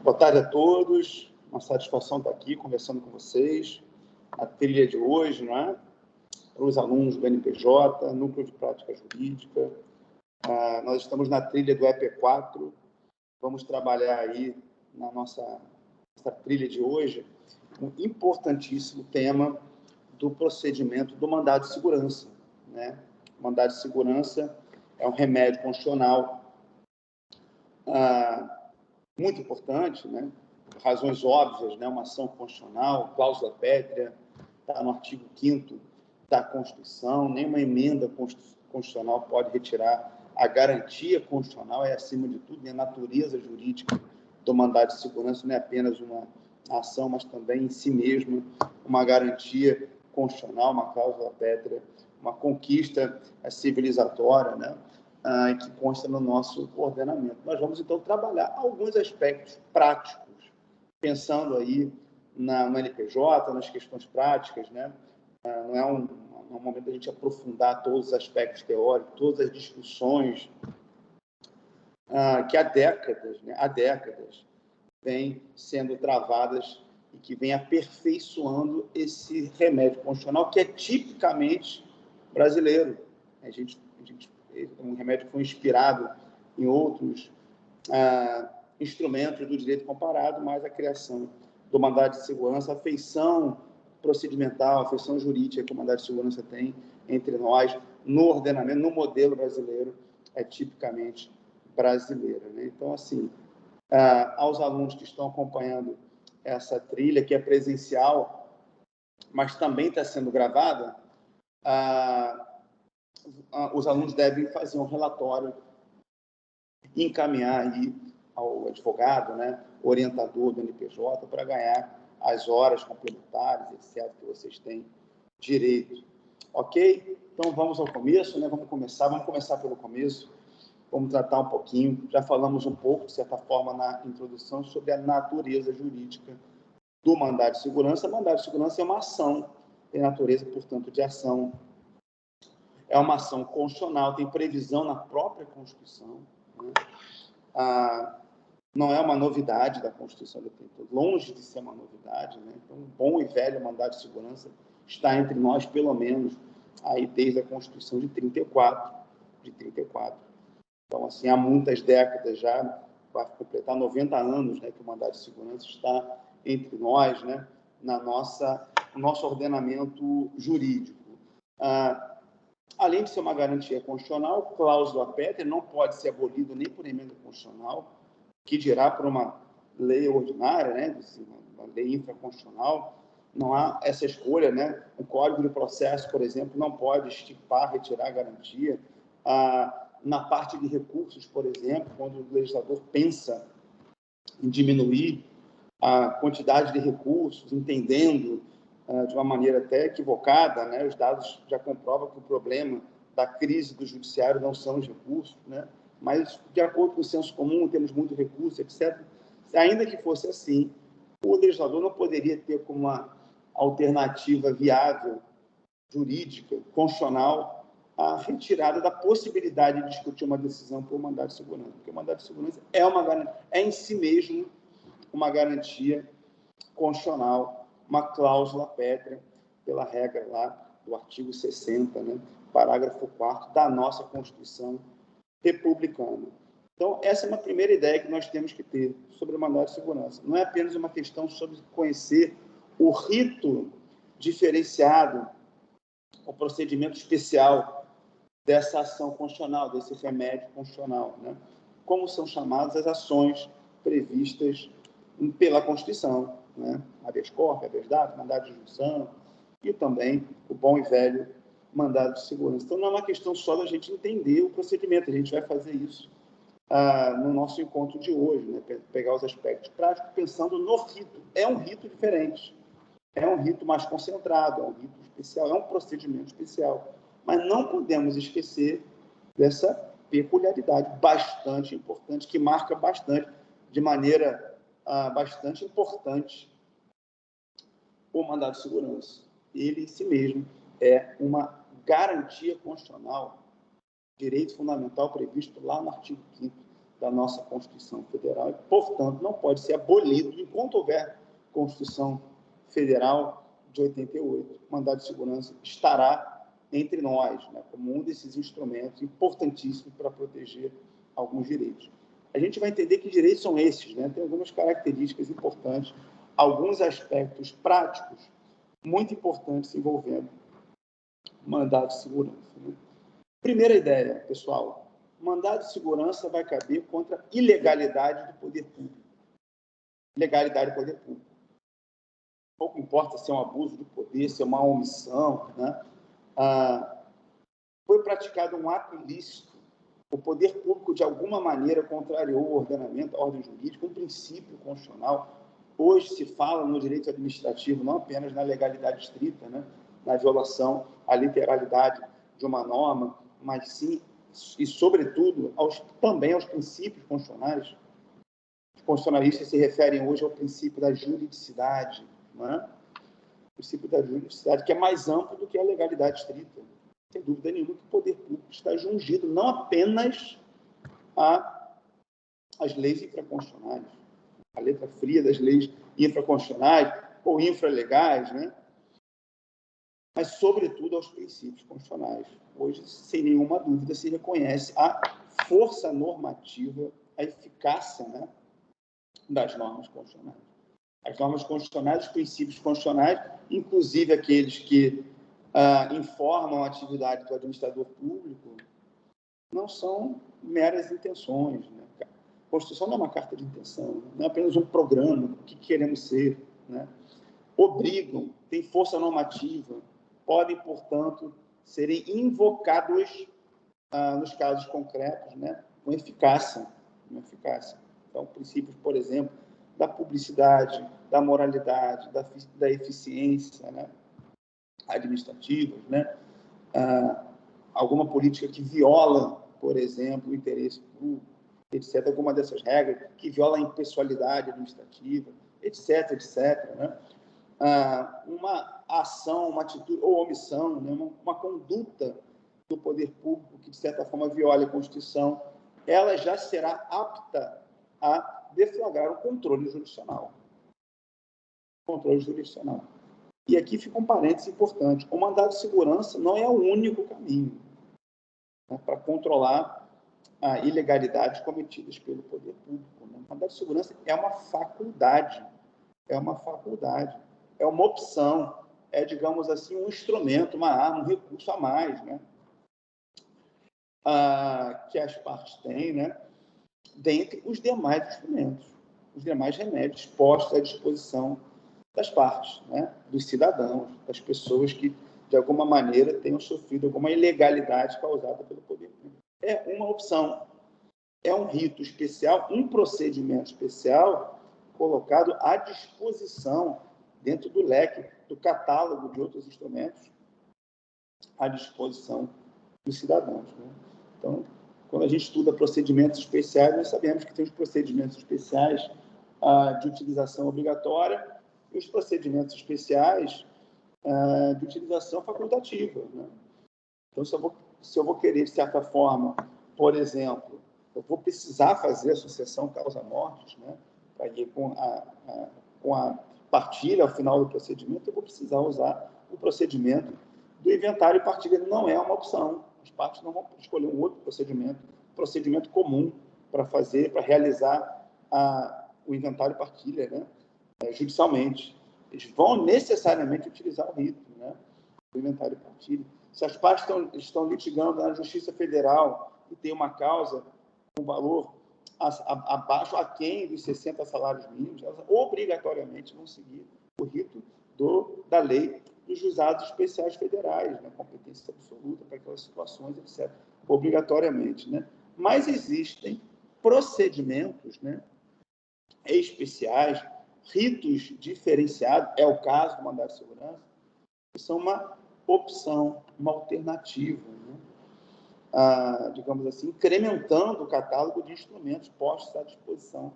Boa tarde a todos. Uma satisfação estar aqui conversando com vocês. A trilha de hoje, não é? Para os alunos do NPJ, Núcleo de Prática Jurídica. Nós estamos na trilha do EP4. Vamos trabalhar aí na nossa trilha de hoje um importantíssimo tema do procedimento do mandado de segurança, né? O mandado de segurança é um remédio constitucional muito importante, né? Por razões óbvias, né? Uma ação constitucional, cláusula pétrea, está no artigo 5º da Constituição, nenhuma emenda constitucional pode retirar a garantia constitucional, é acima de tudo, e a natureza jurídica do mandado de segurança não é apenas uma ação, mas também em si mesma uma garantia constitucional, uma cláusula pétrea, uma conquista civilizatória, né? Que consta no nosso ordenamento. Nós vamos, então, trabalhar alguns aspectos práticos, pensando aí no NPJ, nas questões práticas, né? Não é um momento da gente aprofundar todos os aspectos teóricos, todas as discussões que há décadas vêm sendo travadas e que vêm aperfeiçoando esse remédio constitucional que é tipicamente brasileiro. Um remédio que foi inspirado em outros instrumentos do direito comparado, mas a criação do mandado de segurança, a feição procedimental, a feição jurídica que o mandado de segurança tem entre nós, no ordenamento, no modelo brasileiro, é tipicamente brasileira, né? Então, assim, aos alunos que estão acompanhando essa trilha, que é presencial, mas também está sendo gravada, os alunos devem fazer um relatório, encaminhar aí ao advogado, né, orientador do NPJ, para ganhar as horas complementares, etc., que vocês têm direito. Ok? Então, vamos ao começo, né? Vamos começar pelo começo, vamos tratar um pouquinho, já falamos um pouco, de certa forma, na introdução, sobre a natureza jurídica do mandado de segurança. O mandado de segurança é uma ação, tem natureza, portanto, de ação. É uma ação constitucional, tem previsão na própria Constituição, né? Não é uma novidade da Constituição do tempo, longe de ser uma novidade, né? Então, um bom e velho mandado de segurança está entre nós, pelo menos, aí desde a Constituição de 34. Então, assim, há muitas décadas já, vai completar 90 anos, né, que o mandado de segurança está entre nós, né, no nosso ordenamento jurídico. Além de ser uma garantia constitucional, cláusula pétrea não pode ser abolida nem por emenda constitucional, que dirá por uma lei ordinária, né, uma lei infraconstitucional. Não há essa escolha, né? O Código de Processo, por exemplo, não pode estipar, retirar a garantia. Na parte de recursos, por exemplo, quando o legislador pensa em diminuir a quantidade de recursos, entendendo de uma maneira até equivocada, né? Os dados já comprovam que o problema da crise do judiciário não são os recursos, né? Mas, de acordo com o senso comum, temos muito recurso, etc. Ainda que fosse assim, o legislador não poderia ter como uma alternativa viável, jurídica, constitucional, a retirada da possibilidade de discutir uma decisão por mandado de segurança, porque o mandado de segurança é em si mesmo uma garantia constitucional, uma cláusula pétrea, pela regra lá do artigo 60, né, parágrafo 4º da nossa Constituição republicana. Então, essa é uma primeira ideia que nós temos que ter sobre o mandado de segurança. Não é apenas uma questão sobre conhecer o rito diferenciado, o procedimento especial dessa ação constitucional, desse remédio constitucional, né? Como são chamadas as ações previstas pela Constituição, né? Habeas corpus, habeas data, mandado de junção e também o bom e velho mandado de segurança. Então, não é uma questão só da gente entender o procedimento, a gente vai fazer isso no nosso encontro de hoje, né? Pegar os aspectos práticos, pensando no rito. É um rito diferente, é um rito mais concentrado, é um rito especial, é um procedimento especial. Mas não podemos esquecer dessa peculiaridade bastante importante, que marca bastante, de maneira bastante importante, o mandado de segurança. Ele, em si mesmo, é uma garantia constitucional direito fundamental previsto lá no artigo 5º da nossa Constituição Federal e, portanto, não pode ser abolido enquanto houver Constituição Federal de 88. O mandado de segurança estará entre nós, né, como um desses instrumentos importantíssimos para proteger alguns direitos. A gente vai entender que direitos são esses, né? Tem algumas características importantes, alguns aspectos práticos muito importantes envolvendo mandado de segurança, né? Primeira ideia, pessoal, mandado de segurança vai caber contra ilegalidade do poder público. Ilegalidade do poder público. Pouco importa se é um abuso de poder, se é uma omissão, né? Foi praticado um ato ilícito, o poder público, de alguma maneira, contrariou o ordenamento, a ordem jurídica, um princípio constitucional. Hoje se fala no direito administrativo, não apenas na legalidade estrita, né? Na violação à literalidade de uma norma, mas sim, e sobretudo, também aos princípios constitucionais. Os constitucionalistas se referem hoje ao princípio da juridicidade, não é? O princípio da juridicidade, que é mais amplo do que a legalidade estrita. Sem dúvida nenhuma que o poder público está jungido não apenas às leis infraconstitucionais, a letra fria das leis infraconstitucionais ou infralegais, né? Mas, sobretudo, aos princípios constitucionais. Hoje, sem nenhuma dúvida, se reconhece a força normativa, a eficácia, né, das normas constitucionais. As normas constitucionais, os princípios constitucionais, inclusive aqueles que informam a atividade do administrador público, não são meras intenções, né? A Constituição não é uma carta de intenção, não é apenas um programa, o que queremos ser, né? Obrigam, têm força normativa, podem, portanto, serem invocados nos casos concretos, né, com eficácia. Então, princípios, por exemplo, da publicidade, da moralidade, da eficiência, né, administrativas, né, alguma política que viola, por exemplo, o interesse público, etc., alguma dessas regras, que viola a impessoalidade administrativa, etc., né? Uma ação, uma atitude ou omissão, né? uma conduta do poder público que, de certa forma, viola a Constituição, ela já será apta a deflagrar o controle jurisdicional. E aqui fica um parênteses importante. O mandado de segurança não é o único caminho, né, para controlar a ilegalidades cometidas pelo poder público, né? O mandado de segurança é uma faculdade, é uma opção, é, digamos assim, um instrumento, uma arma, um recurso a mais, né, que as partes têm, né, dentre os demais instrumentos, os demais remédios postos à disposição das partes, né, dos cidadãos, das pessoas que, de alguma maneira, tenham sofrido alguma ilegalidade causada pelo poder público. É uma opção, é um rito especial, um procedimento especial colocado à disposição, dentro do leque, do catálogo de outros instrumentos, à disposição dos cidadãos, né? Então, quando a gente estuda procedimentos especiais, nós sabemos que tem os procedimentos especiais de utilização obrigatória e os procedimentos especiais de utilização facultativa, né? Então, se eu vou querer, de certa forma, por exemplo, eu vou precisar fazer a sucessão causa-morte, né, para ir com a partilha ao final do procedimento, eu vou precisar usar o procedimento do inventário e partilha. Não é uma opção. As partes não vão escolher um outro procedimento comum para realizar o inventário e partilha, né, judicialmente. Eles vão necessariamente utilizar o rito, né, do inventário e partilha. Se as partes estão litigando na Justiça Federal e tem uma causa com valor abaixo, aquém dos 60 salários mínimos, elas obrigatoriamente vão seguir o rito da lei dos juizados especiais federais, né, competência absoluta para aquelas situações, etc., obrigatoriamente, né? Mas existem procedimentos, né, especiais, ritos diferenciados, é o caso do mandado de segurança, que são uma opção, uma alternativa, né? Digamos assim, incrementando o catálogo de instrumentos postos à disposição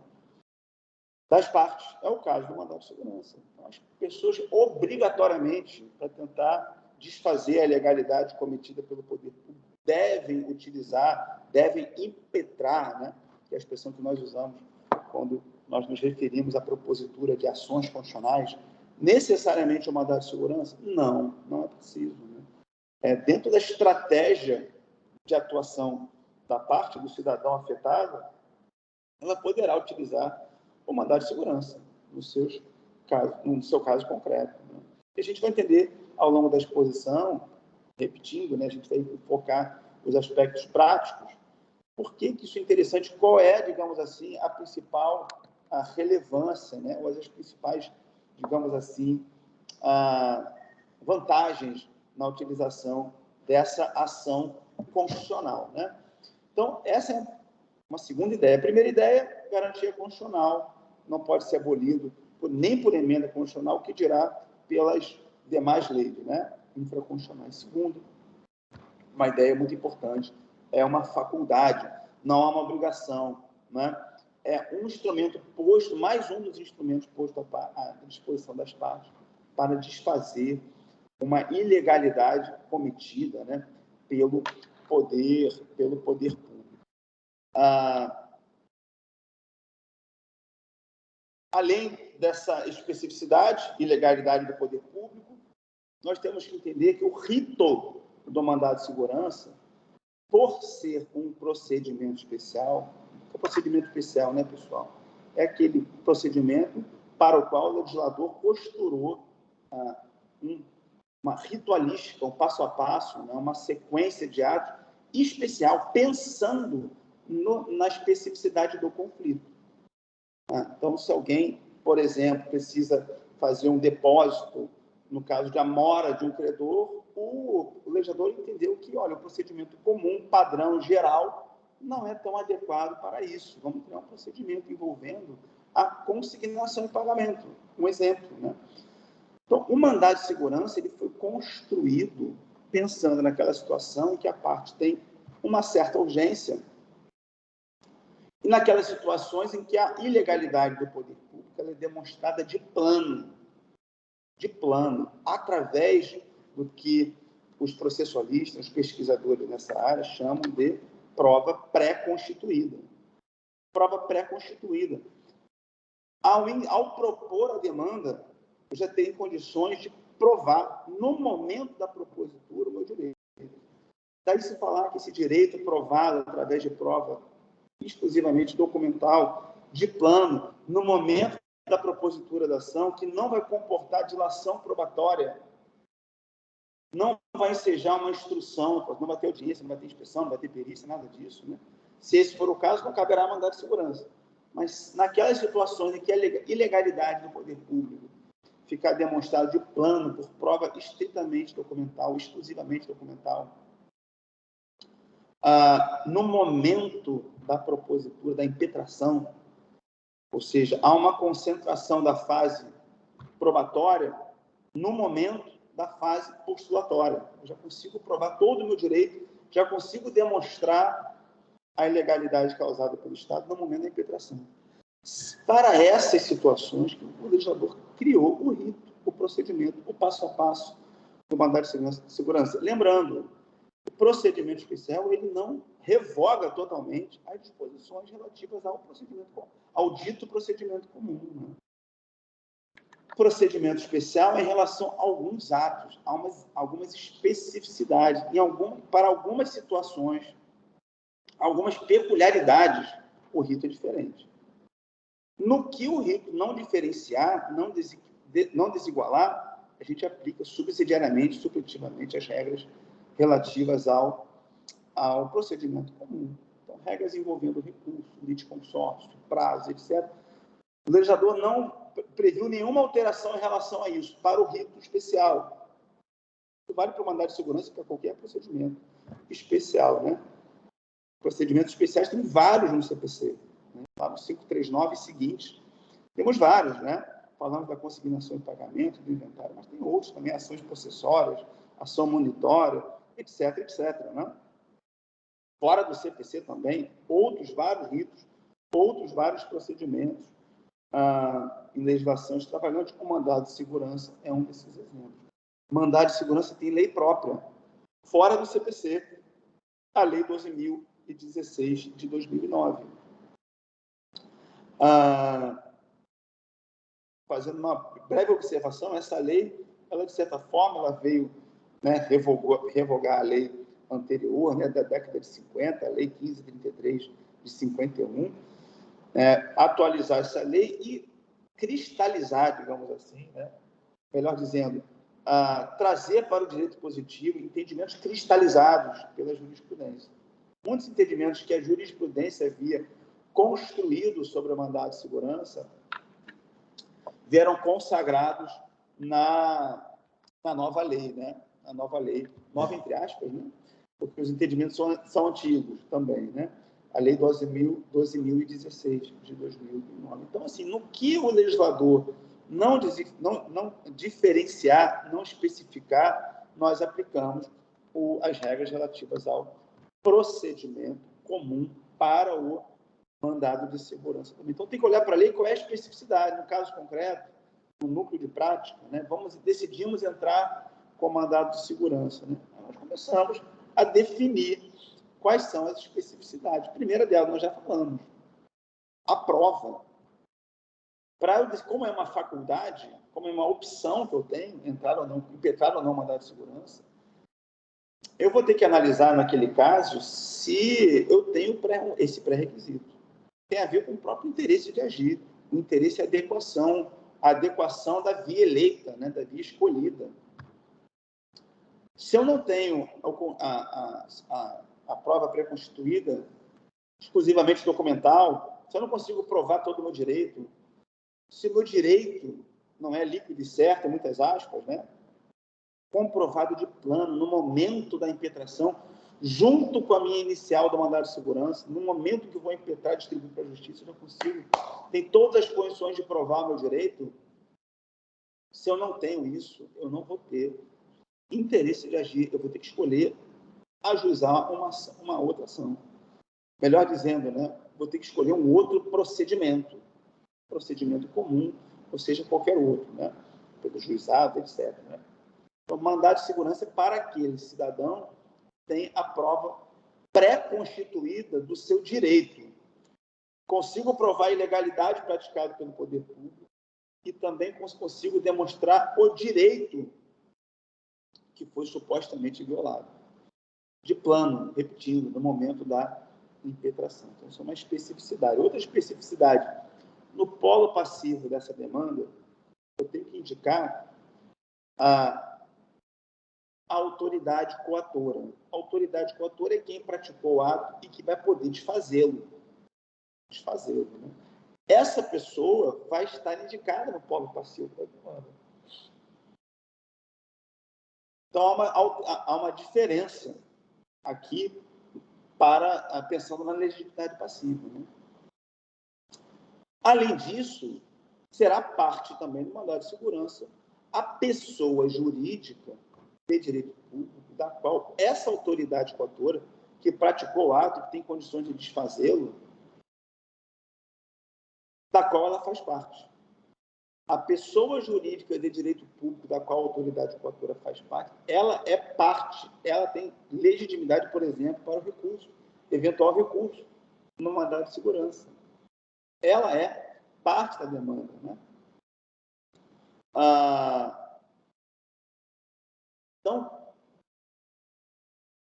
das partes. É o caso do mandado de segurança. Então, as pessoas, obrigatoriamente, para tentar desfazer a ilegalidade cometida pelo poder público, devem utilizar, devem impetrar, né? Que é a expressão que nós usamos quando nós nos referimos à propositura de ações constitucionais, necessariamente o mandado de segurança? Não, não é preciso. Né? Dentro da estratégia de atuação da parte do cidadão afetado, ela poderá utilizar o mandado de segurança no seu caso concreto. Né? E a gente vai entender ao longo da exposição, repetindo, né, a gente vai focar os aspectos práticos. Por que isso é interessante? Qual é, digamos assim, a principal relevância, né, ou as principais, digamos assim, vantagens na utilização dessa ação constitucional, né? Então, essa é uma segunda ideia. A primeira ideia, garantia constitucional, não pode ser abolido nem por emenda constitucional, o que dirá pelas demais leis, né, infraconstitucionais. Segundo, uma ideia muito importante, é uma faculdade, não há uma obrigação, né? É um instrumento posto, mais um dos instrumentos postos à disposição das partes para desfazer uma ilegalidade cometida, né, pelo poder público. Além dessa especificidade, ilegalidade do poder público, nós temos que entender que o rito do mandado de segurança, por ser um procedimento especial, o procedimento especial, né, pessoal? É aquele procedimento para o qual o legislador costurou uma ritualística, um passo a passo, né, uma sequência de atos especial, pensando na especificidade do conflito. Então, se alguém, por exemplo, precisa fazer um depósito, no caso de amora de um credor, o legislador entendeu que, olha, o procedimento comum, padrão, geral, não é tão adequado para isso. Vamos criar um procedimento envolvendo a consignação e pagamento. Um exemplo, né? Então, o mandado de segurança ele foi construído pensando naquela situação em que a parte tem uma certa urgência e naquelas situações em que a ilegalidade do poder público ela é demonstrada de plano, através do que os processualistas, os pesquisadores nessa área chamam de prova pré-constituída. Prova pré-constituída. Ao propor a demanda, eu já tenho condições de provar, no momento da propositura, o meu direito. Daí se falar que esse direito provado através de prova exclusivamente documental, de plano, no momento da propositura da ação, que não vai comportar dilação probatória, não vai ensejar uma instrução, não vai ter audiência, não vai ter inspeção, não vai ter perícia, nada disso. Né? Se esse for o caso, não caberá mandado de segurança. Mas naquelas situações em que a ilegalidade do poder público ficar demonstrado de plano por prova estritamente documental, exclusivamente documental, no momento da propositura, da impetração, ou seja, há uma concentração da fase probatória no momento da fase postulatória. Eu já consigo provar todo o meu direito, já consigo demonstrar a ilegalidade causada pelo Estado no momento da impetração. Para essas situações, o legislador criou o rito, o procedimento, o passo a passo do mandado de segurança. Lembrando, o procedimento especial ele não revoga totalmente as disposições relativas ao dito procedimento comum. Né? Procedimento especial é em relação a alguns atos, a algumas especificidades, para algumas situações, algumas peculiaridades, o rito é diferente. No que o rito não diferenciar, não desigualar, a gente aplica subsidiariamente, supletivamente, as regras relativas ao procedimento comum. Então, regras envolvendo recurso, litisconsórcio, prazo, etc. O legislador não previu nenhuma alteração em relação a isso, para o rito especial. Isso vale para o mandado de segurança, para qualquer procedimento especial. Né? Procedimentos especiais tem vários no CPC. Né? Lá no 539 e seguintes, temos vários, né? Falando da consignação e pagamento, do inventário, mas tem outros também, ações possessórias, ação monitória, etc, etc. Né? Fora do CPC também, outros vários ritos, outros vários procedimentos em legislação extravagante, o mandado de segurança é um desses exemplos. Mandado de segurança tem lei própria, fora do CPC. a Lei 12.016 de 2009. Fazendo uma breve observação, essa lei, ela, de certa forma, ela veio, né, revogar a lei anterior, né, da década de 50, a Lei 1533 de 51, atualizar essa lei e cristalizar, digamos assim, né, melhor dizendo, trazer para o direito positivo entendimentos cristalizados pela jurisprudência. Muitos entendimentos que a jurisprudência havia construído sobre o mandado de segurança vieram consagrados na nova lei, né? A nova lei, nova entre aspas, né? Porque os entendimentos são antigos também, né? A Lei 12.016 de 2009. Então, assim, no que o legislador não diferenciar, não especificar, nós aplicamos as regras relativas ao procedimento comum para o mandado de segurança. Então, tem que olhar para a lei qual é a especificidade. No caso concreto, no núcleo de prática, né, decidimos entrar com o mandado de segurança. Né? Nós começamos a definir quais são as especificidades. A primeira delas, nós já falamos, a prova. Como é uma faculdade, como é uma opção que eu tenho, impetrar ou não mandado de segurança, eu vou ter que analisar, naquele caso, se eu tenho esse pré-requisito. Tem a ver com o próprio interesse de agir, o interesse de adequação, a adequação da via eleita, né, da via escolhida. Se eu não tenho a prova pré-constituída, exclusivamente documental, se eu não consigo provar todo o meu direito, se o meu direito não é líquido e certo, muitas aspas, né, comprovado de plano, no momento da impetração, junto com a minha inicial do mandado de segurança, no momento que eu vou impetrar e distribuir para a justiça, eu não consigo, tem todas as condições de provar o meu direito. Se eu não tenho isso, eu não vou ter interesse de agir, eu vou ter que escolher ajuizar uma outra ação. Melhor dizendo, né, vou ter que escolher um outro procedimento comum, ou seja, qualquer outro, né, pelo juizado, etc. Né? Então, mandado de segurança é para aquele cidadão tem a prova pré-constituída do seu direito. Consigo provar a ilegalidade praticada pelo poder público e também consigo demonstrar o direito que foi supostamente violado. De plano, repetindo, no momento da impetração. Então, isso é uma especificidade. Outra especificidade, no polo passivo dessa demanda, eu tenho que indicar a autoridade coatora. A autoridade coatora é quem praticou o ato e que vai poder desfazê-lo. Né? Essa pessoa vai estar indicada no polo passivo da demanda. Então, há uma diferença aqui pensando na legitimidade passiva. Né? Além disso, será parte também do mandado de segurança a pessoa jurídica de direito público, da qual essa autoridade coatora, que praticou o ato, que tem condições de desfazê-lo, da qual ela faz parte. A pessoa jurídica de direito público, da qual a autoridade coatora faz parte, ela é parte, ela tem legitimidade, por exemplo, para o recurso, eventual recurso, no mandado de segurança. Ela é parte da demanda. Né? Então,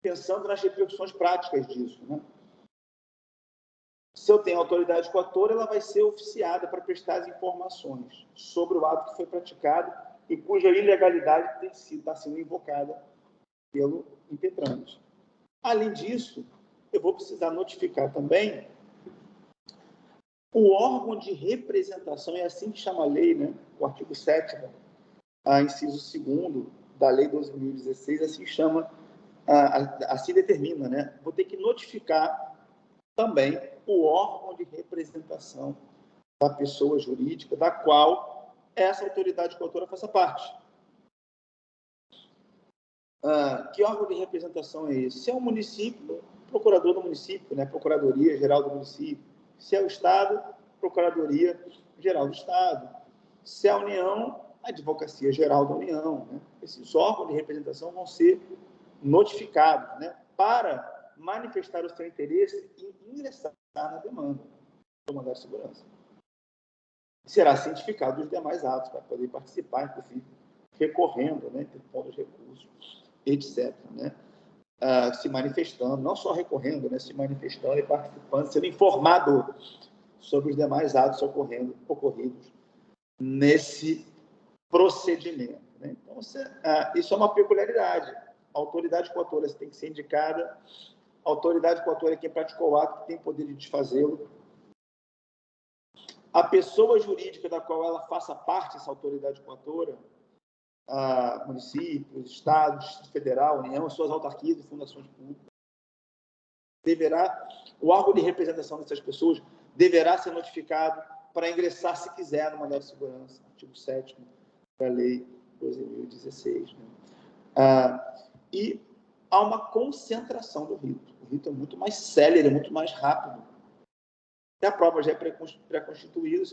pensando nas repercussões práticas disso, né? Se eu tenho autoridade coatora, ela vai ser oficiada para prestar as informações sobre o ato que foi praticado e cuja ilegalidade está sendo invocada pelo impetrante. Além disso, eu vou precisar notificar também o órgão de representação, é assim que chama a lei, né? O artigo 7º, inciso 2º da Lei 12.016, assim chama, assim determina, né? Vou ter que notificar também o órgão de representação da pessoa jurídica, da qual essa autoridade coatora faça parte. Que órgão de representação é esse? Se é o município, procurador do município, né? Procuradoria-Geral do município. Se é o Estado, Procuradoria-Geral do Estado. Se é a União, Advocacia-Geral da União. Né? Esses órgãos de representação vão ser notificados, né? Para manifestar o seu interesse em ingressar na demanda do mandado de segurança. Será cientificado dos demais atos para poder participar, inclusive, recorrendo, né, interpondo os recursos, etc., né? Se manifestando, não só recorrendo, né, se manifestando e participando, sendo informado sobre os demais atos ocorridos nesse procedimento, né? Então, isso é uma peculiaridade. A autoridade coautora tem que ser indicada, a autoridade coautora é quem praticou o ato, que tem poder de desfazê-lo. A pessoa jurídica da qual ela faça parte, essa autoridade coautora, municípios, estados, Distrito Federal, União, suas autarquias e fundações públicas, o órgão de representação dessas pessoas deverá ser notificado para ingressar, se quiser, no mandado de segurança, artigo 7º da Lei 12.016. Né? E há uma concentração do rito. O rito é muito mais célere, é muito mais rápido. E a prova já é pré-constituída,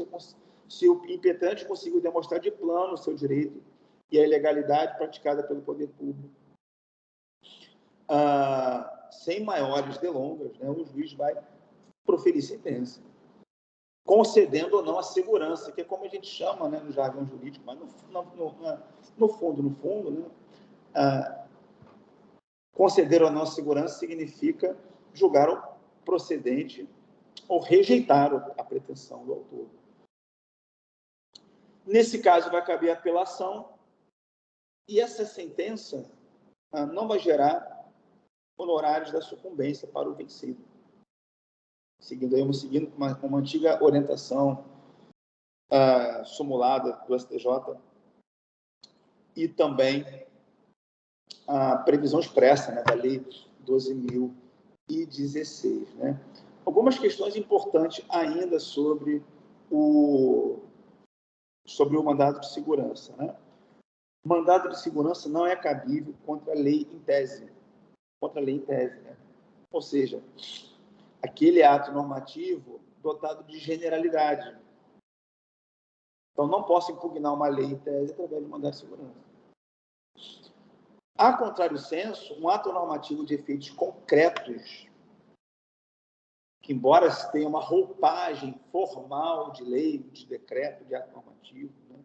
se o impetrante conseguiu demonstrar de plano o seu direito e a ilegalidade praticada pelo poder público. Sem maiores delongas, né, o juiz vai proferir sentença, concedendo ou não a segurança, que é como a gente chama, né, no jargão jurídico, mas no fundo, né, conceder ou não a segurança significa julgar o procedente ou rejeitar a pretensão do autor. Nesse caso, vai caber a apelação, e essa sentença não vai gerar honorários da sucumbência para o vencido. Seguindo uma antiga orientação sumulada do STJ e também a previsão expressa, né, da Lei 12.016. Né? Algumas questões importantes ainda sobre o mandado de segurança. Né? O mandado de segurança não é cabível contra a lei em tese. Né? Ou seja, aquele ato normativo dotado de generalidade. Então, não posso impugnar uma lei em tese através de mandado de segurança. A contrário senso, um ato normativo de efeitos concretos, que embora tenha uma roupagem formal de lei, de decreto, de ato normativo, né,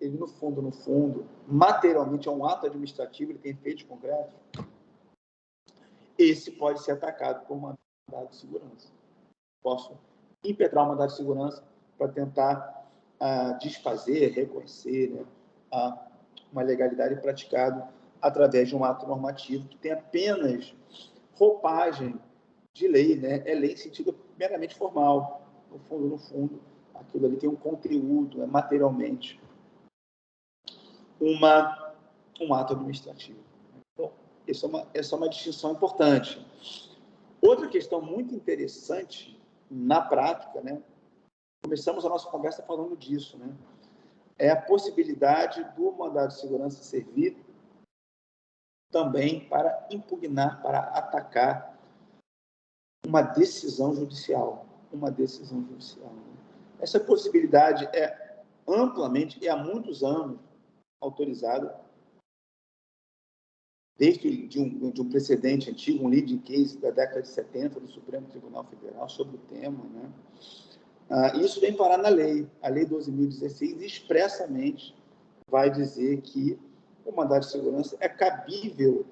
ele, no fundo, materialmente é um ato administrativo, ele tem efeitos concretos, esse pode ser atacado por mandado de segurança. Posso impetrar um mandado de segurança para tentar desfazer, reconhecer, né, uma legalidade praticada através de um ato normativo que tem apenas roupagem de lei, né? É lei em sentido meramente formal. No fundo, aquilo ali tem um conteúdo, materialmente um ato administrativo. Então, essa é uma distinção importante. Outra questão muito interessante na prática, né? Começamos a nossa conversa falando disso, né? É a possibilidade do mandado de segurança servir também para impugnar, para atacar uma decisão judicial. Essa possibilidade é amplamente e há muitos anos autorizada, desde de um precedente antigo, um leading case da década de 70 do Supremo Tribunal Federal sobre o tema, né? Isso vem parar na lei. A Lei 12.016 expressamente vai dizer que o mandado de segurança é cabível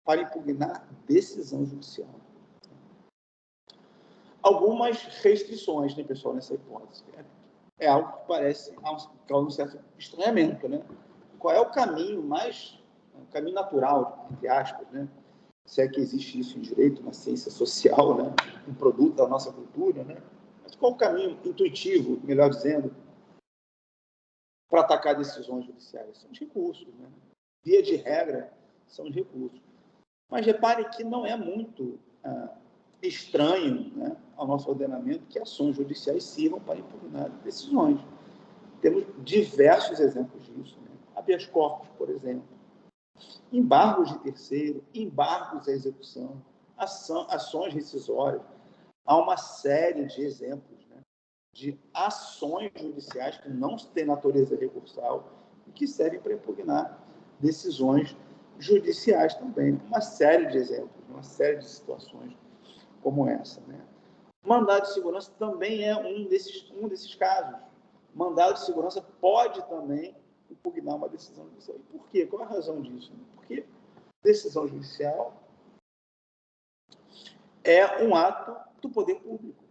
para impugnar decisão judicial. Algumas restrições, né, pessoal, nessa hipótese. É algo que parece causa um certo estranhamento, né? Qual é o caminho caminho natural, entre aspas, né? Se é que existe isso em direito, na ciência social, né? Um produto da nossa cultura, né? Mas qual o caminho intuitivo, melhor dizendo, para atacar decisões judiciais? São os recursos, né? Via de regra, são os recursos. Mas repare que não é muito estranho, né, ao nosso ordenamento que ações judiciais sirvam para impugnar decisões. Temos diversos exemplos disso. Né? Habeas corpus, por exemplo. Embargos de terceiro, embargos à execução, ações rescisórias. Há uma série de exemplos, né, de ações judiciais que não têm natureza recursal e que servem para impugnar decisões judiciais também. Uma série de exemplos. Né? uma série de situações como essa, né? Mandado de segurança também é um desses casos. Mandado de segurança pode também impugnar uma decisão judicial. E por quê? Qual é a razão disso? Porque decisão judicial é um ato do poder público.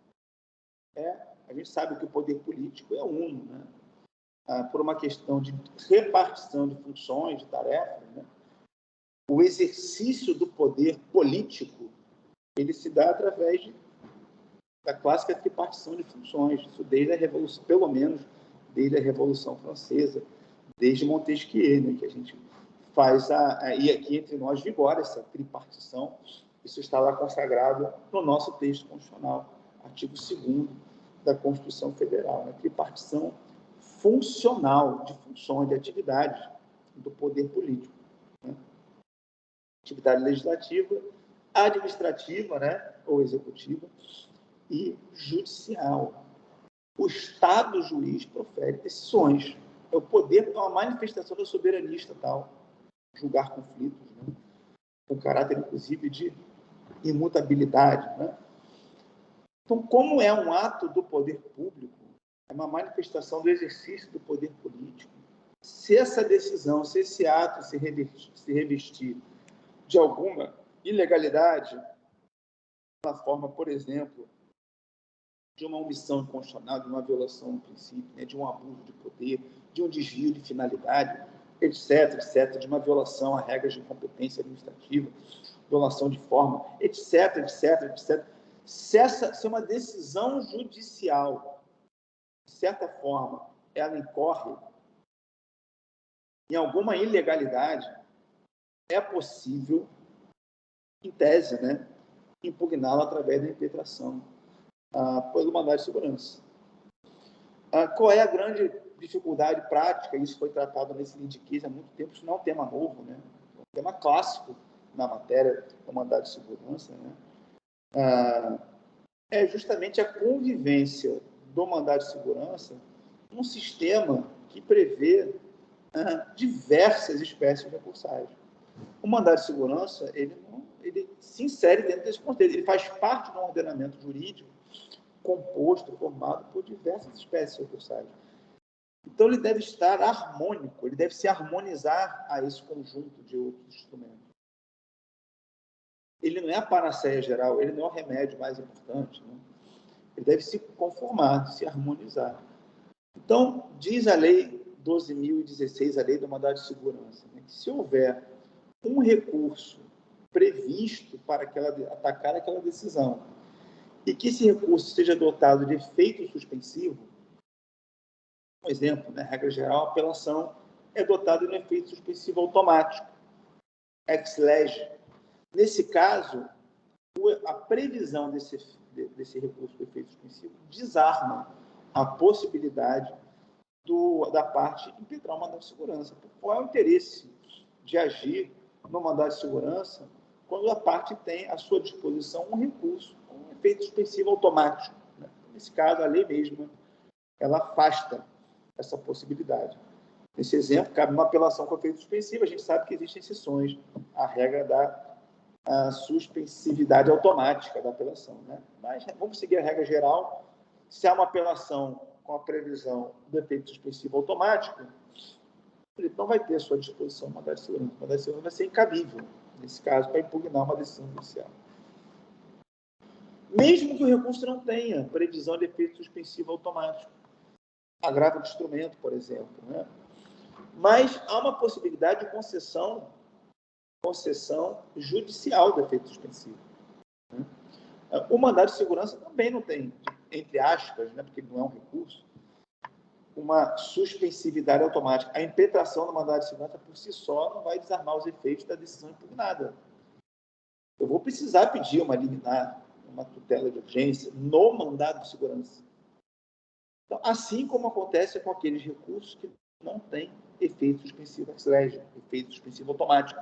A gente sabe que o poder político é uno, né? Por uma questão de repartição de funções, de tarefas, né? O exercício do poder político, ele se dá através da clássica tripartição de funções, isso desde a Revolução, pelo menos desde a Revolução Francesa, desde Montesquieu, né, que a gente faz e aqui entre nós vigora essa tripartição. Isso está lá consagrado no nosso texto constitucional, artigo 2º da Constituição Federal, né? Tripartição funcional, de funções, de atividades do poder político, né? Atividade legislativa, administrativa, né, ou executiva, e judicial. O Estado juiz profere decisões. É o poder, é uma manifestação da soberania estatal, julgar conflitos, né, com caráter, inclusive, de imutabilidade, né? Então, como é um ato do poder público, é uma manifestação do exercício do poder político, se essa decisão, se esse ato se revestir de alguma ilegalidade, na forma, por exemplo, de uma omissão inconstitucional, de uma violação do princípio, né, de um abuso de poder, de um desvio de finalidade, etc., etc., de uma violação a regras de competência administrativa, violação de forma, etc., etc., etc. Se uma decisão judicial, de certa forma, ela incorre em alguma ilegalidade, é possível, em tese, né, impugná-la através da impetração pelo mandado de segurança. Qual é a grande dificuldade prática? Isso foi tratado nesse litiquês há muito tempo, isso não é um tema novo, né? É um tema clássico na matéria do mandado de segurança, né? É justamente a convivência do mandado de segurança num sistema que prevê diversas espécies recursais. O mandado de segurança, ele se insere dentro desse contexto, ele faz parte de um ordenamento jurídico composto, formado por diversas espécies recursais. Então, ele deve estar harmônico, ele deve se harmonizar a esse conjunto de outros instrumentos. Ele não é a panaceia geral, ele não é o remédio mais importante, né? Ele deve se conformar, se harmonizar. Então, diz a Lei 12.016, a Lei do Mandado de Segurança, né, que se houver um recurso previsto para atacar aquela decisão e que esse recurso seja dotado de efeito suspensivo, por exemplo, né, regra geral, a apelação é dotada de um efeito suspensivo automático, ex lege. Nesse caso, a previsão desse recurso de efeito suspensivo desarma a possibilidade da parte impetrar o mandado de segurança. Qual é o interesse de agir no mandado de segurança quando a parte tem à sua disposição um recurso com efeito suspensivo automático, né? Nesse caso, a lei mesma, ela afasta essa possibilidade. Nesse exemplo, cabe uma apelação com efeito suspensivo, a gente sabe que existem exceções à regra da suspensividade automática da apelação, né? Mas vamos seguir a regra geral. Se há uma apelação com a previsão do efeito suspensivo automático, ele não vai ter à sua disposição o mandado de segurança. O mandado de segurança vai ser incabível, nesse caso, para impugnar uma decisão judicial. Mesmo que o recurso não tenha previsão de efeito suspensivo automático, agravo de instrumento, por exemplo, né? Mas há uma possibilidade de concessão judicial do efeito suspensivo, né? O mandado de segurança também não tem, entre aspas, né, porque não é um recurso, uma suspensividade automática. A impetração do mandado de segurança por si só não vai desarmar os efeitos da decisão impugnada. Eu vou precisar pedir uma liminar, uma tutela de urgência no mandado de segurança. Então, assim como acontece com aqueles recursos que não têm efeito suspensivo ex lege, efeito suspensivo automático.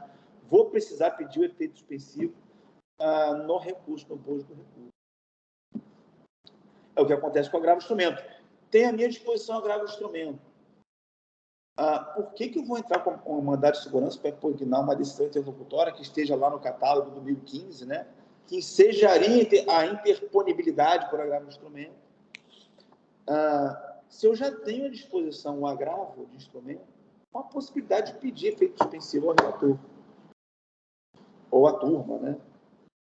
Vou precisar pedir o efeito suspensivo no recurso, no bojo do recurso. É o que acontece com o agravo de instrumento. Tem à minha disposição agravo de instrumento. Por que eu vou entrar com um mandado de segurança para impugnar uma decisão interlocutória que esteja lá no catálogo do 2015, né? Que ensejaria a interponibilidade por agravo de instrumento? Se eu já tenho à disposição o agravo de instrumento, com a possibilidade de pedir efeito suspensivo ao relator ou à turma, né?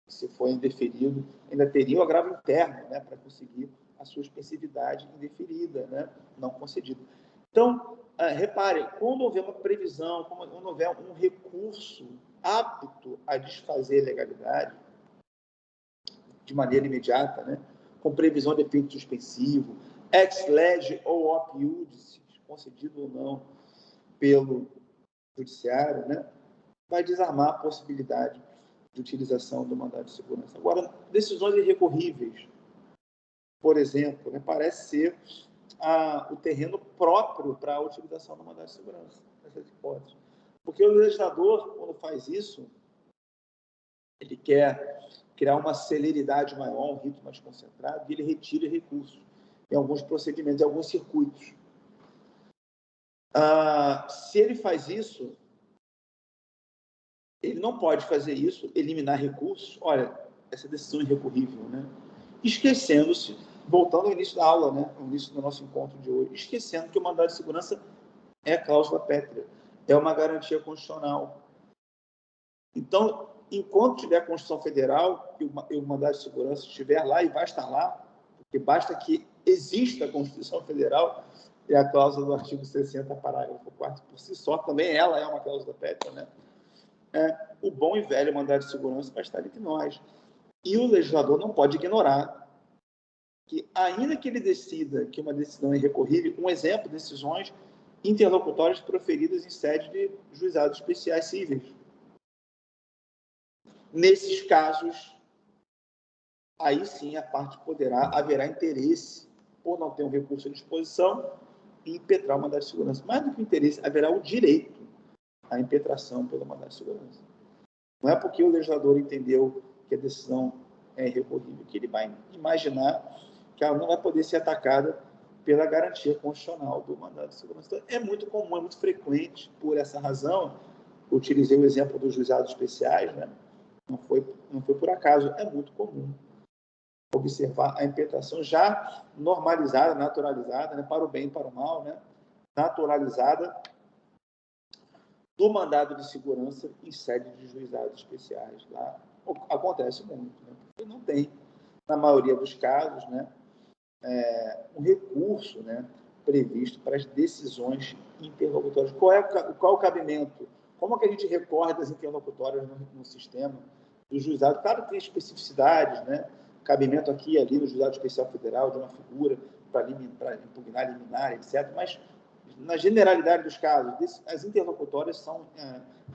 Se for indeferido, ainda teria o agravo interno, né? Para conseguir a sua suspensividade indeferida, né? Não concedida. Então, reparem, quando houver uma previsão, quando houver um recurso apto a desfazer a ilegalidade, de maneira imediata, né? Com previsão de efeito suspensivo, ex lege ou op iudice, concedido ou não pelo judiciário, né? Vai desarmar a possibilidade de utilização do mandado de segurança. Agora, decisões irrecorríveis, por exemplo, né? Parece ser o terreno próprio para a utilização do mandado de segurança, nessas hipóteses. Porque o legislador, quando faz isso, ele quer criar uma celeridade maior, um rito mais concentrado, e ele retira recursos em alguns procedimentos, em alguns circuitos. Se ele faz isso, ele não pode fazer isso, eliminar recursos. Olha, essa decisão é irrecorrível, né? Esquecendo-se, voltando ao início da aula, né? Ao início do nosso encontro de hoje, esquecendo que o mandado de segurança é cláusula pétrea, é uma garantia constitucional. Então, enquanto tiver a Constituição Federal e o mandado de segurança estiver lá, e vai estar lá, porque basta que exista a Constituição Federal, e a cláusula do artigo 60, parágrafo 4º, por si só, também ela é uma cláusula pétrea, né? O bom e velho mandado de segurança vai estar entre nós. E o legislador não pode ignorar que, ainda que ele decida que uma decisão é irrecorrível, um exemplo de decisões interlocutórias proferidas em sede de juizados especiais cíveis. Nesses casos, aí sim a parte haverá interesse, por não ter um recurso à disposição, em impetrar o mandado de segurança. Mais do que o interesse, haverá o direito à impetração pelo mandado de segurança. Não é porque o legislador entendeu que a decisão é irrecorrível que ele vai imaginar que ela não vai poder ser atacada pela garantia constitucional do mandado de segurança. Então, é muito comum, é muito frequente, por essa razão, eu utilizei o exemplo dos juizados especiais, né? Não foi por acaso, é muito comum observar a impetração já normalizada, naturalizada, né? Para o bem e para o mal, né? Naturalizada do mandado de segurança em sede de juizados especiais. Lá acontece muito, né? Porque não tem, na maioria dos casos, né, um recurso, né, previsto para as decisões interlocutórias. Qual é o cabimento? Como é que a gente recorre das interlocutórias no sistema do juizado? Claro que tem especificidades, né? Cabimento aqui e ali no juizado especial federal de uma figura para impugnar liminar, etc. Mas, na generalidade dos casos, as interlocutórias são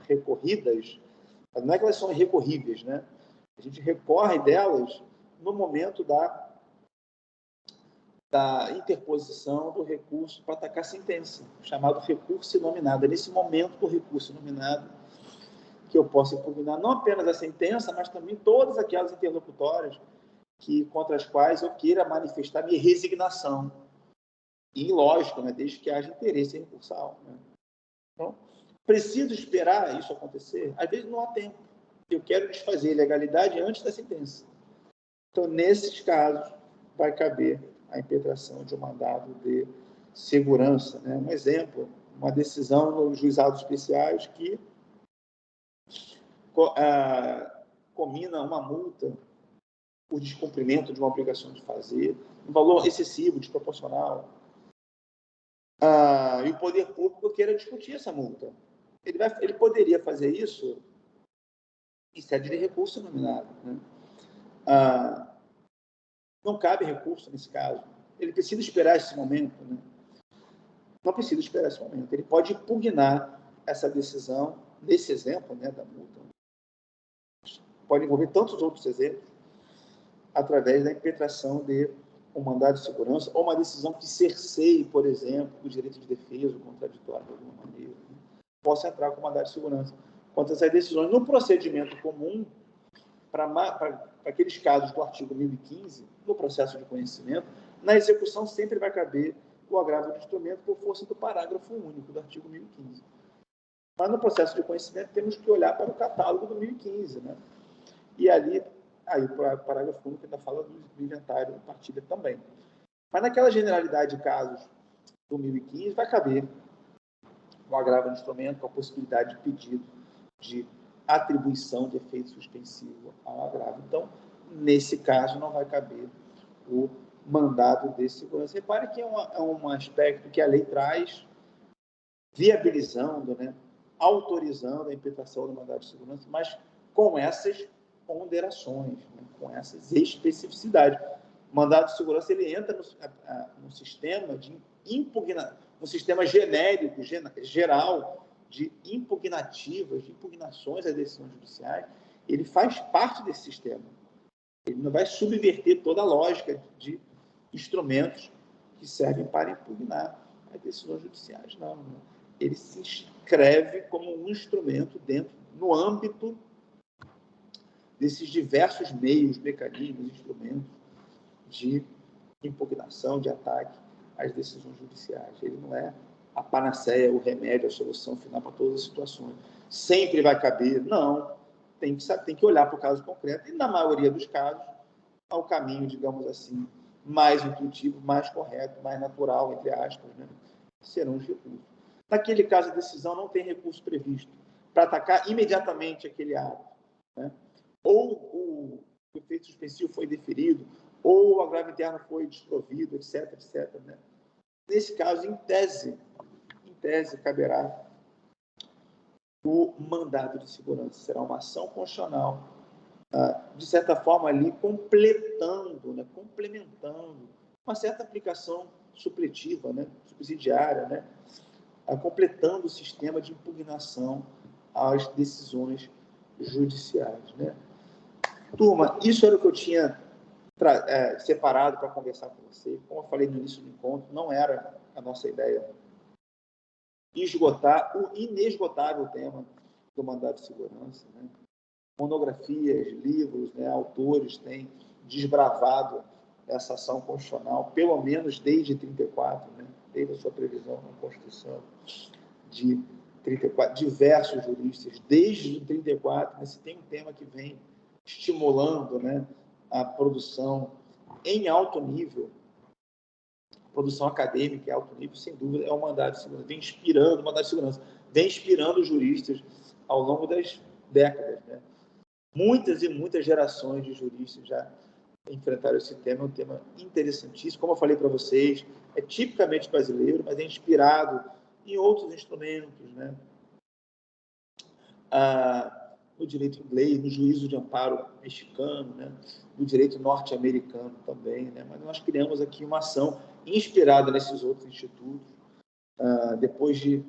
recorridas, não é que elas são irrecorríveis, né? A gente recorre delas no momento da interposição do recurso para atacar a sentença, chamado recurso inominado. É nesse momento do recurso inominado que eu posso impugnar não apenas a sentença, mas também todas aquelas interlocutórias contra as quais eu queira manifestar minha resignação. E, lógico, né, desde que haja interesse recursal. Né? Então, preciso esperar isso acontecer? Às vezes não há tempo. Eu quero desfazer a ilegalidade antes da sentença. Então, nesses casos, vai caber a impetração de um mandado de segurança. Né? Um exemplo, uma decisão nos juizados especiais que comina uma multa por descumprimento de uma obrigação de fazer, um valor excessivo, desproporcional. E o poder público queira discutir essa multa. Ele poderia fazer isso em sede de recurso nominado. Né? Não cabe recurso nesse caso. Ele precisa esperar esse momento. Né? Não precisa esperar esse momento. Ele pode impugnar essa decisão, nesse exemplo, né, da multa. Pode envolver tantos outros exemplos, através da impetração de um mandado de segurança ou uma decisão que cerceie, por exemplo, o direito de defesa, o contraditório, de alguma maneira. Né? Possa entrar com mandado de segurança. Quanto a essas decisões, no procedimento comum, para aqueles casos do artigo 1015, no processo de conhecimento, na execução sempre vai caber o agravo do instrumento por força do parágrafo único do artigo 1015. Mas no processo de conhecimento temos que olhar para o catálogo do 1015, né? E ali, aí o parágrafo único ainda fala do inventário da partilha também. Mas naquela generalidade de casos do 1015 vai caber o agravo do instrumento com a possibilidade de pedido de atribuição de efeito suspensivo ao agravo. Então, nesse caso, não vai caber o mandado de segurança. Repare que é um aspecto que a lei traz, viabilizando, né, autorizando a impetração do mandado de segurança, mas com essas ponderações, né, com essas especificidades. O mandado de segurança ele entra no sistema de impugnação, no sistema genérico, geral, de impugnativas, de impugnações às decisões judiciais. Ele faz parte desse sistema. Ele não vai subverter toda a lógica de instrumentos que servem para impugnar as decisões judiciais. Não. Ele se inscreve como um instrumento no âmbito desses diversos meios, mecanismos, instrumentos de impugnação, de ataque às decisões judiciais. Ele não é a panaceia, o remédio, a solução final para todas as situações. Sempre vai caber? Não. Tem que olhar para o caso concreto. E, na maioria dos casos, ao caminho, digamos assim, mais intuitivo, mais correto, mais natural, entre aspas, né? Serão os recursos. Naquele caso, a decisão não tem recurso previsto para atacar imediatamente aquele ato, né? Ou o efeito suspensivo foi deferido, ou o agravo interno foi desprovido, etc., etc., né? Nesse caso, em tese, caberá o mandado de segurança. Será uma ação constitucional, de certa forma, ali completando, né, complementando uma certa aplicação supletiva, né, subsidiária, né, completando o sistema de impugnação às decisões judiciais, né? Turma, isso era o que eu tinha separado para conversar com você. Como eu falei no início do encontro, não era a nossa ideia esgotar o inesgotável tema do mandado de segurança, né? Monografias, livros, né, autores têm desbravado essa ação constitucional, pelo menos desde 34, né, desde a sua previsão na Constituição de 34, diversos juristas, desde 34, né, se tem um tema que vem estimulando, né, a produção em alto nível, produção acadêmica em alto nível, sem dúvida, é o mandado de segurança, vem inspirando, o mandado de segurança, vem inspirando os juristas ao longo das décadas, né? Muitas e muitas gerações de juristas já enfrentaram esse tema, é um tema interessantíssimo. Como eu falei para vocês, é tipicamente brasileiro, mas é inspirado em outros instrumentos, né? No direito inglês, no juízo de amparo mexicano, né? No direito norte-americano também, né? Mas nós criamos aqui uma ação inspirada nesses outros institutos, depois de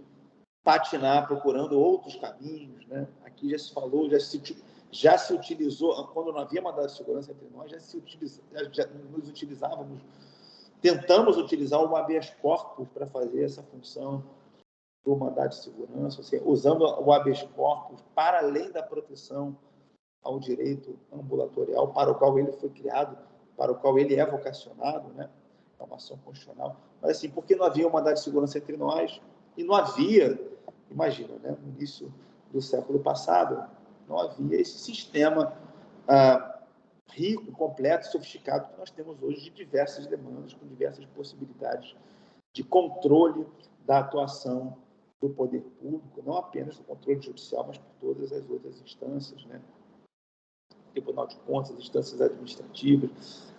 patinar procurando outros caminhos, né? Aqui já se falou, já se utilizou, quando não havia mandado de segurança entre nós, já nos utilizávamos, tentamos utilizar o habeas corpus para fazer essa função do mandado de segurança, ou seja, usando o habeas corpus para além da proteção ao direito ambulatorial para o qual ele foi criado, para o qual ele é vocacionado, né? É uma ação constitucional. Mas, assim, porque não havia um mandado de segurança entre nós, e não havia, imagina, né, no início do século passado, não havia esse sistema rico, completo, sofisticado que nós temos hoje de diversas demandas, com diversas possibilidades de controle da atuação do poder público, não apenas do controle judicial, mas por todas as outras instâncias, né? Tribunal de Contas, instâncias administrativas,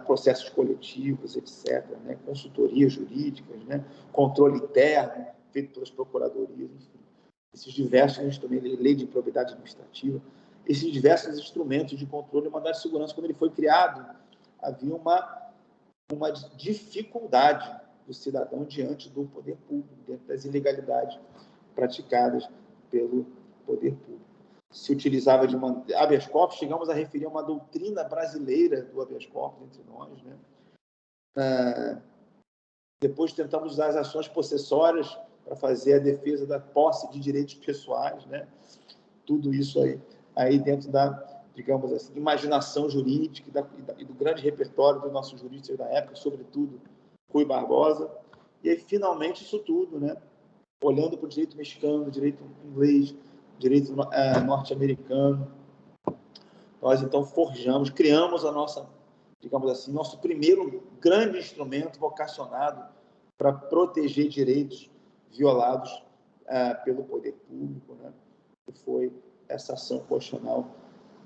processos coletivos, etc., né? Consultorias jurídicas, né? Controle interno feito pelas procuradorias, enfim. Esses diversos instrumentos, lei de improbidade administrativa, esses diversos instrumentos de controle e mandado de segurança, quando ele foi criado, havia uma dificuldade do cidadão diante do poder público, diante das ilegalidades praticadas pelo poder público. Se utilizava de habeas corpus, chegamos a referir a uma doutrina brasileira do habeas corpus entre nós, né? Depois tentamos usar as ações possessórias para fazer a defesa da posse de direitos pessoais, né? Tudo isso aí dentro da, digamos assim, imaginação jurídica e do grande repertório dos nossos juristas da época, sobretudo Rui Barbosa, E aí, finalmente, isso tudo, né? Olhando para o direito mexicano, direito inglês, direito norte-americano, nós, então, criamos a nossa, digamos assim, nosso primeiro grande instrumento vocacionado para proteger direitos violados pelo poder público, né? Que foi essa ação constitucional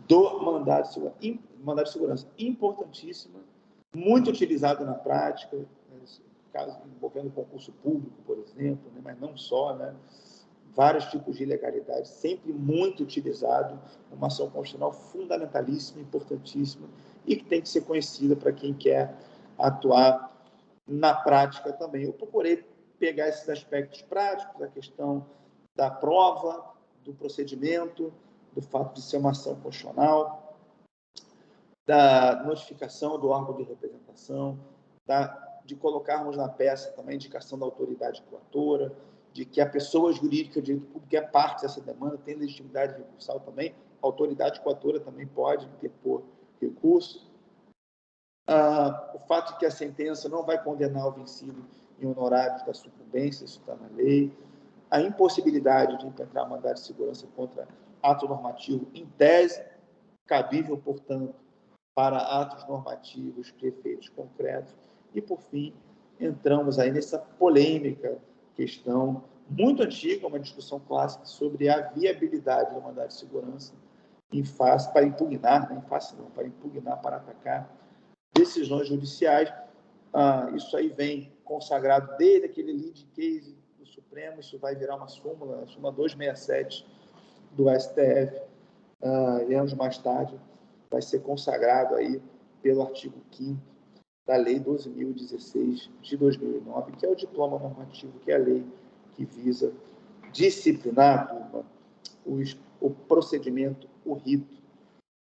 do mandado de segurança, importantíssima, muito utilizado na prática, caso envolvendo concurso público, por exemplo, né? Mas não só, né? Vários tipos de ilegalidade, sempre muito utilizado, uma ação constitucional fundamentalíssima, importantíssima, e que tem que ser conhecida para quem quer atuar na prática também. Eu procurei pegar esses aspectos práticos, a questão da prova, do procedimento, do fato de ser uma ação constitucional, da notificação do órgão de representação, de colocarmos na peça também a indicação da autoridade coatora, de que a pessoa jurídica de direito público é parte dessa demanda, tem legitimidade recursal também, a autoridade coatora também pode interpor recurso. O fato de que a sentença não vai condenar o vencido em honorários da sucumbência, isso está na lei. A impossibilidade de impetrar mandado de segurança contra ato normativo, em tese, cabível, portanto, para atos normativos de efeitos concretos. E, por fim, entramos aí nessa polêmica questão muito antiga, uma discussão clássica sobre a viabilidade do mandado de segurança para impugnar, para impugnar, para atacar decisões judiciais. Isso aí vem consagrado desde aquele lead case do Supremo, isso vai virar uma súmula, a súmula 267 do STF, e anos mais tarde vai ser consagrado aí pelo artigo 5º da Lei 12.016 de 2009, que é o diploma normativo, que é a lei que visa disciplinar, turma, o procedimento, o rito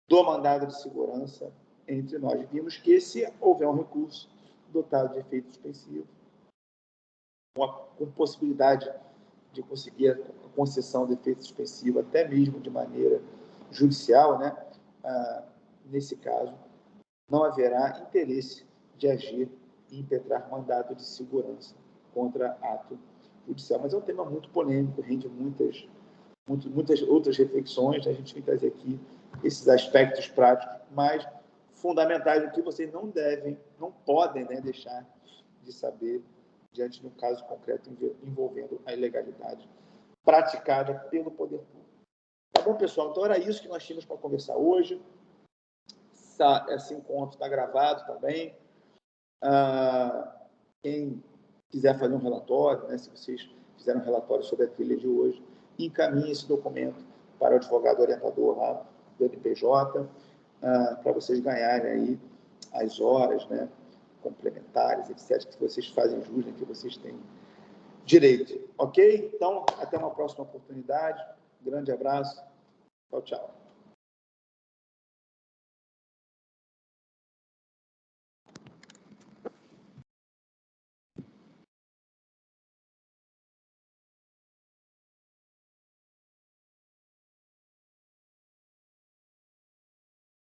do mandado de segurança entre nós. Vimos que, se houver um recurso dotado de efeito suspensivo, com possibilidade de conseguir a concessão de efeito suspensivo, até mesmo de maneira judicial, né? Nesse caso, não haverá interesse de agir e impetrar mandado de segurança contra ato judicial. Mas é um tema muito polêmico, rende muitas outras reflexões. A gente vai trazer aqui esses aspectos práticos mais fundamentais, o que vocês não podem, né, deixar de saber diante de um caso concreto envolvendo a ilegalidade praticada pelo poder público. Tá bom, pessoal? Então, era isso que nós tínhamos para conversar hoje. Esse encontro está gravado também. Quem quiser fazer um relatório, né, se vocês fizeram um relatório sobre a trilha de hoje, encaminhe esse documento para o advogado orientador lá do NPJ, para vocês ganharem aí as horas, né, complementares, etc., que vocês fazem jus, né, que vocês têm direito. Ok? Então, até uma próxima oportunidade. Grande abraço. Tchau, tchau.